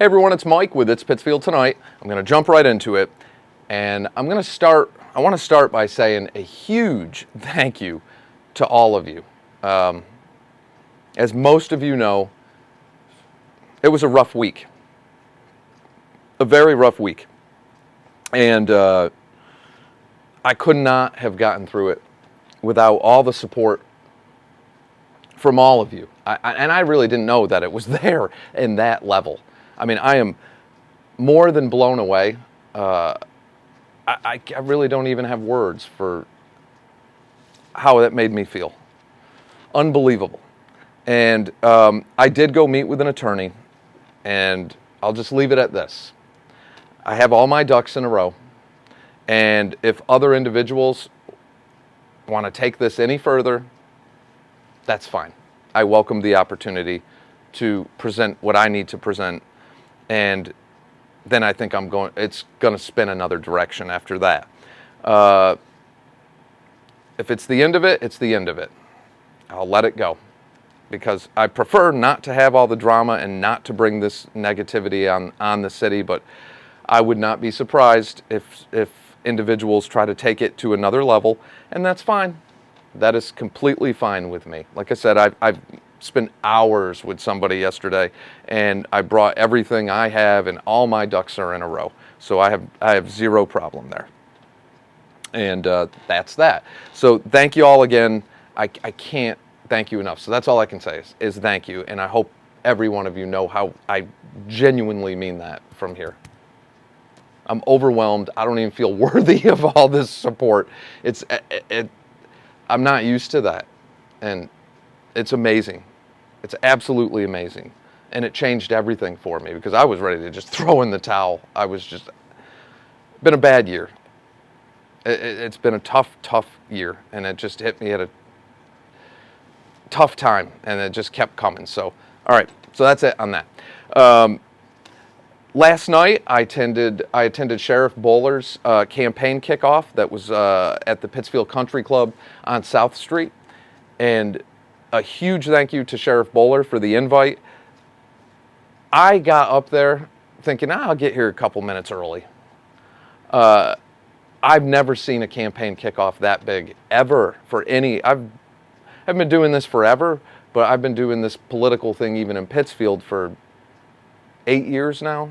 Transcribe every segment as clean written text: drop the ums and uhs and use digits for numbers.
Hey everyone, it's Mike with It's Pittsfield Tonight. I'm going to jump right into it, and I want to start by saying a huge thank you to all of you. As most of you know, it was a rough week, a very rough week, and I could not have gotten through it without all the support from all of you. And I really didn't know that it was there in that level. I mean, I am more than blown away. I really don't even have words for how that made me feel. Unbelievable. And I did go meet with an attorney, and I'll just leave it at this. I have all my ducks in a row, and if other individuals want to take this any further, that's fine. I welcome the opportunity to present what I need to present, and then I think it's going to spin another direction after that. If it's the end of it, it's the end of it. I'll let it go, because I prefer not to have all the drama and not to bring this negativity on the city, but I would not be surprised if individuals try to take it to another level, and that's fine. That is completely fine with me. Like I said, I've spent hours with somebody yesterday, and I brought everything I have, and all my ducks are in a row. So I have zero problem there. And that's that. So thank you all again. I can't thank you enough. So that's all I can say is thank you. And I hope every one of you know how I genuinely mean that from here. I'm overwhelmed. I don't even feel worthy of all this support. I'm not used to that. And it's amazing. It's absolutely amazing. And it changed everything for me, because I was ready to just throw in the towel. Been a bad year. It's been a tough year, and it just hit me at a tough time, and it just kept coming. So, all right, so that's it on that. Last night, I attended Sheriff Bowler's campaign kickoff that was at the Pittsfield Country Club on South Street, and a huge thank you to Sheriff Bowler for the invite. I got up there thinking, I'll get here a couple minutes early. I've never seen a campaign kickoff that big ever for any. I've been doing this forever, but I've been doing this political thing even in Pittsfield for 8 years now,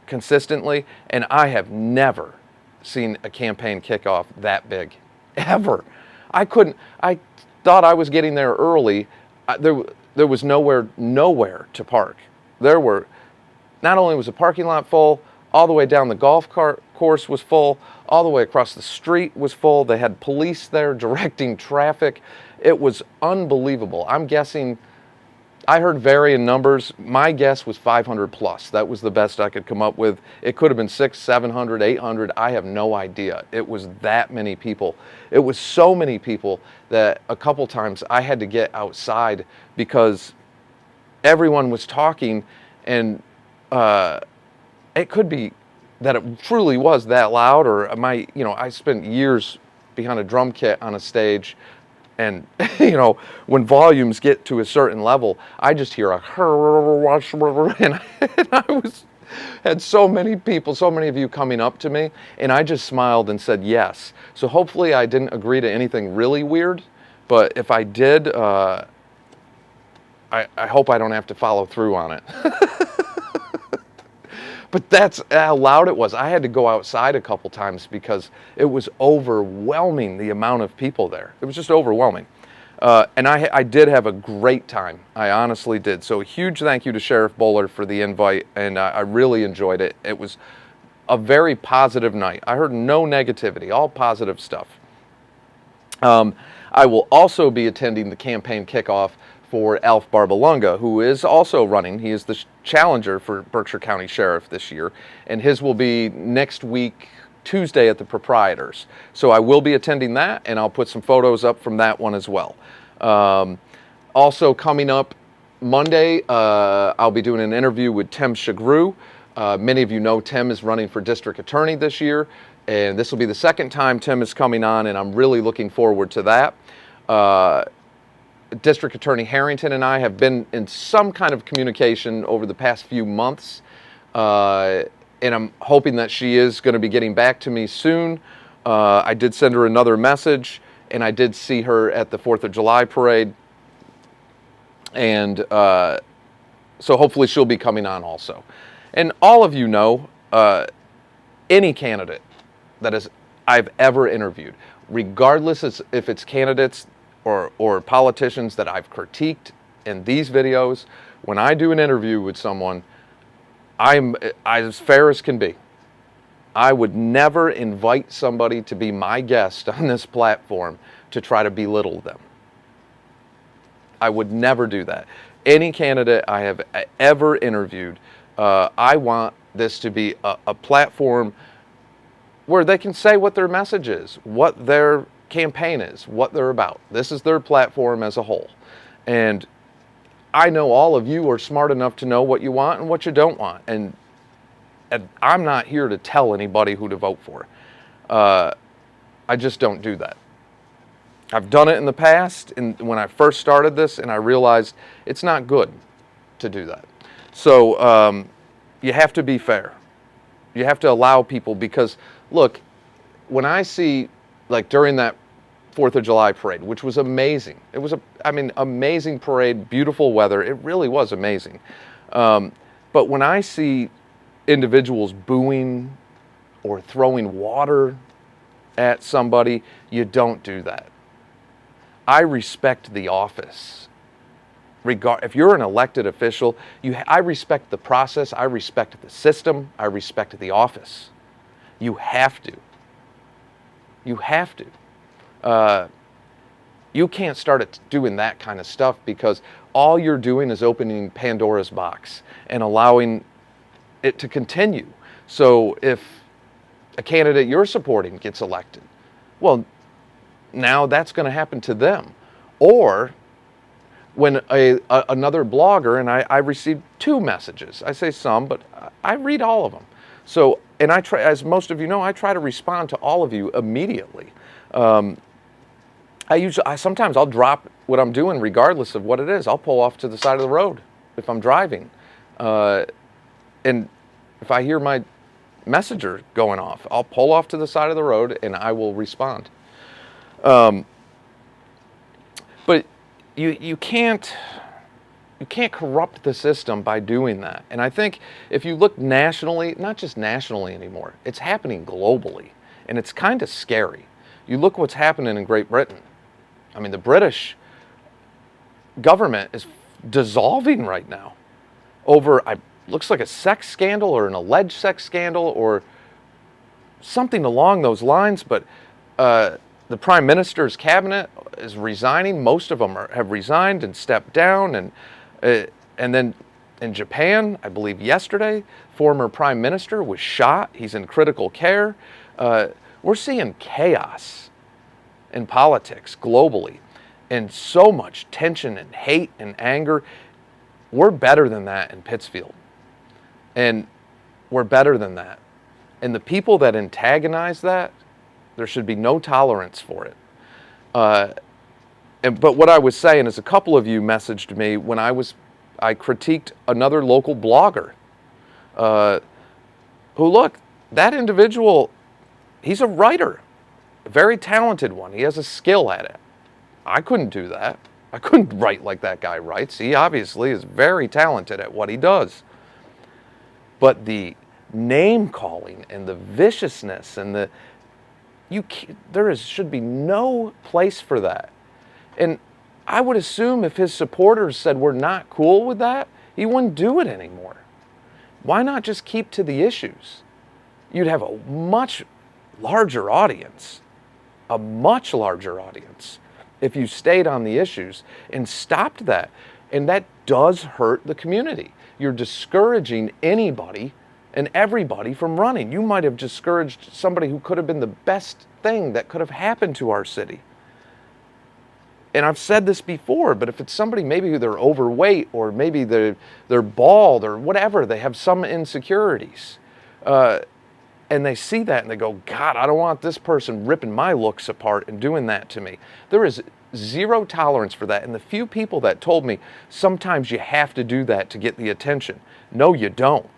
consistently, and I have never seen a campaign kickoff that big, ever. I thought I was getting there early. There was nowhere to park. Not only was the parking lot full, all the way down the golf course was full, all the way across the street was full. They had police there directing traffic. It was unbelievable. I'm guessing, I heard varying numbers. My guess was 500 plus. That was the best I could come up with. It could have been 600, 700, 800. I have no idea. It was that many people. It was so many people that a couple times I had to get outside because everyone was talking, and it could be that it truly was that loud, or I spent years behind a drum kit on a stage, and when volumes get to a certain level, I just hear a and I had so many people, so many of you coming up to me, and I just smiled and said yes. So hopefully I didn't agree to anything really weird, but if I did, I hope I don't have to follow through on it. But that's how loud it was. I had to go outside a couple times because it was overwhelming, the amount of people there. It was just overwhelming. And I did have a great time. I honestly did. So a huge thank you to Sheriff Bowler for the invite, and I really enjoyed it. It was a very positive night. I heard no negativity, all positive stuff. I will also be attending the campaign kickoff for Alf Barbalunga, who is also running. He is the challenger for Berkshire County Sheriff this year, and his will be next week, Tuesday, at the Proprietors. So I will be attending that, and I'll put some photos up from that one as well. Also coming up Monday, I'll be doing an interview with Tim Shugrue. Many of you know Tim is running for district attorney this year, and this will be the second time Tim is coming on, and I'm really looking forward to that. District Attorney Harrington and I have been in some kind of communication over the past few months, and I'm hoping that she is going to be getting back to me soon. I did send her another message, and I did see her at the 4th of July parade, and so hopefully she'll be coming on also. And all of you know, any candidate that I've ever interviewed, regardless if it's candidates or politicians that I've critiqued in these videos, when I do an interview with someone, I'm as fair as can be. I would never invite somebody to be my guest on this platform to try to belittle them. I would never do that. Any candidate I have ever interviewed, I want this to be a platform where they can say what their message is, what their campaign is, what they're about. This is their platform as a whole. And I know all of you are smart enough to know what you want and what you don't want. And I'm not here to tell anybody who to vote for. I just don't do that. I've done it in the past, and when I first started this, and I realized it's not good to do that. So you have to be fair. You have to allow people, because look, when I see, like during that 4th of July parade, which was amazing. It was amazing parade, beautiful weather. It really was amazing. But when I see individuals booing or throwing water at somebody, you don't do that. I respect the office. If you're an elected official, I respect the process, I respect the system, I respect the office. You have to. You have to. You can't start doing that kind of stuff, because all you're doing is opening Pandora's box and allowing it to continue. So if a candidate you're supporting gets elected, well, now that's going to happen to them. Or when another blogger, and I received 2 messages. I say some, but I read all of them. So, and I try, as most of you know, I try to respond to all of you immediately. Sometimes I'll drop what I'm doing regardless of what it is. I'll pull off to the side of the road if I'm driving. And if I hear my messenger going off, I'll pull off to the side of the road and I will respond. But you can't corrupt the system by doing that. And I think if you look nationally, not just nationally anymore, it's happening globally, and it's kind of scary. You look what's happening in Great Britain. I mean, the British government is dissolving right now over, looks like a sex scandal or an alleged sex scandal or something along those lines. But the Prime Minister's cabinet is resigning. Most of them have resigned and stepped down. And then in Japan, I believe yesterday, former Prime Minister was shot. He's in critical care. We're seeing chaos in politics globally, and so much tension and hate and anger. We're better than that in Pittsfield. And we're better than that. And the people that antagonize that, there should be no tolerance for it. But what I was saying is, a couple of you messaged me when I critiqued another local blogger who, look, that individual, he's a writer, a very talented one. He has a skill at it. I couldn't do that. I couldn't write like that guy writes. He obviously is very talented at what he does. But the name calling and the viciousness and should be no place for that. And I would assume if his supporters said we're not cool with that, he wouldn't do it anymore. Why not just keep to the issues? You'd have a much larger audience, if you stayed on the issues and stopped that. And that does hurt the community. You're discouraging anybody and everybody from running. You might have discouraged somebody who could have been the best thing that could have happened to our city. And I've said this before, but if it's somebody maybe who they're overweight, or maybe they're bald, or whatever, they have some insecurities, and they see that and they go, God, I don't want this person ripping my looks apart and doing that to me. There is zero tolerance for that. And the few people that told me sometimes you have to do that to get the attention. No, you don't.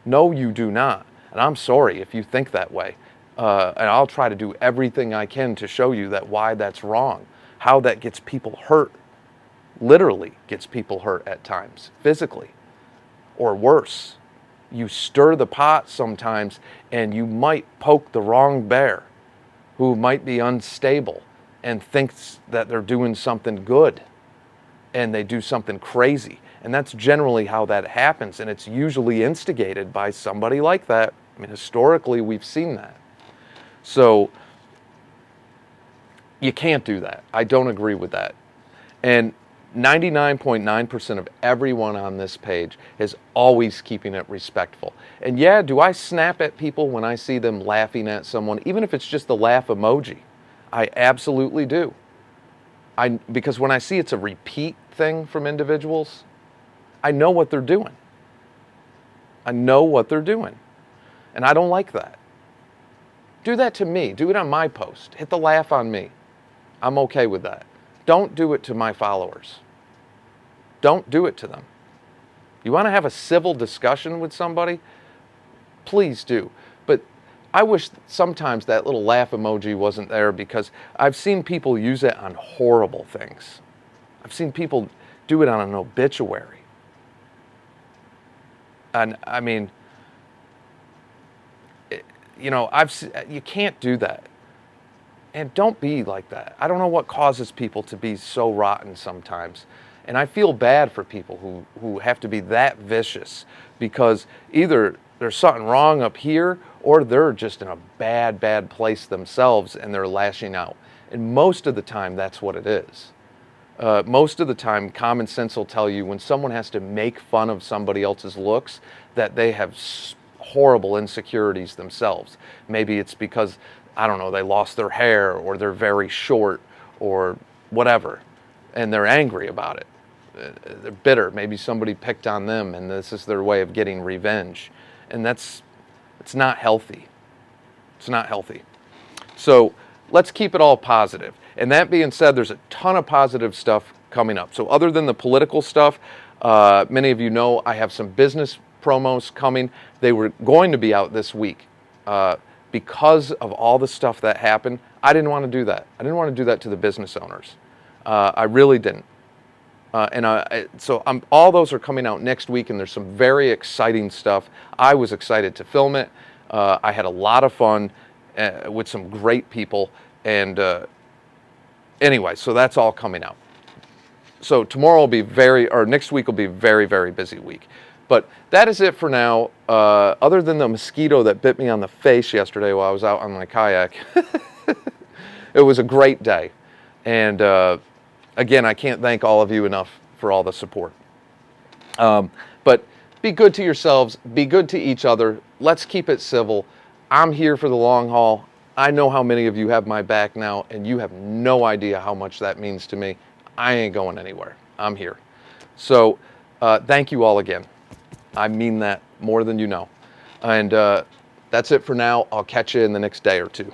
No, you do not. And I'm sorry if you think that way. And I'll try to do everything I can to show you that why that's wrong, how that gets people hurt, literally gets people hurt at times, physically, or worse. You stir the pot sometimes and you might poke the wrong bear who might be unstable and thinks that they're doing something good, and they do something crazy. And that's generally how that happens, and it's usually instigated by somebody like that. I mean, historically, we've seen that. So you can't do that. I don't agree with that. And 99.9% of everyone on this page is always keeping it respectful. And yeah, do I snap at people when I see them laughing at someone, even if it's just the laugh emoji? I absolutely do. Because when I see it's a repeat thing from individuals, I know what they're doing. I know what they're doing. And I don't like that. Do that to me. Do it on my post. Hit the laugh on me. I'm okay with that. Don't do it to my followers. Don't do it to them. You want to have a civil discussion with somebody? Please do. But I wish sometimes that little laugh emoji wasn't there, because I've seen people use it on horrible things. I've seen people do it on an obituary. And I mean, you can't do that. And don't be like that. I don't know what causes people to be so rotten sometimes. And I feel bad for people who have to be that vicious, because either there's something wrong up here or they're just in a bad, bad place themselves and they're lashing out. And most of the time, that's what it is. Most of the time, common sense will tell you when someone has to make fun of somebody else's looks, that they have horrible insecurities themselves. Maybe it's because, I don't know, they lost their hair, or they're very short, or whatever, and they're angry about it. They're bitter. Maybe somebody picked on them and this is their way of getting revenge. And it's not healthy. It's not healthy. So let's keep it all positive. And that being said, there's a ton of positive stuff coming up. So other than the political stuff, many of you know I have some business promos coming. They were going to be out this week. Because of all the stuff that happened, I didn't want to do that. I didn't want to do that to the business owners. I really didn't. So all those are coming out next week, and there's some very exciting stuff. I was excited to film it. I had a lot of fun with some great people. And anyway, so that's all coming out. So tomorrow will be next week will be very, very busy week. But that is it for now. Other than the mosquito that bit me on the face yesterday while I was out on my kayak, it was a great day. And again, I can't thank all of you enough for all the support. But be good to yourselves. Be good to each other. Let's keep it civil. I'm here for the long haul. I know how many of you have my back now, and you have no idea how much that means to me. I ain't going anywhere. I'm here. So thank you all again. I mean that more than you know. And that's it for now. I'll catch you in the next day or two.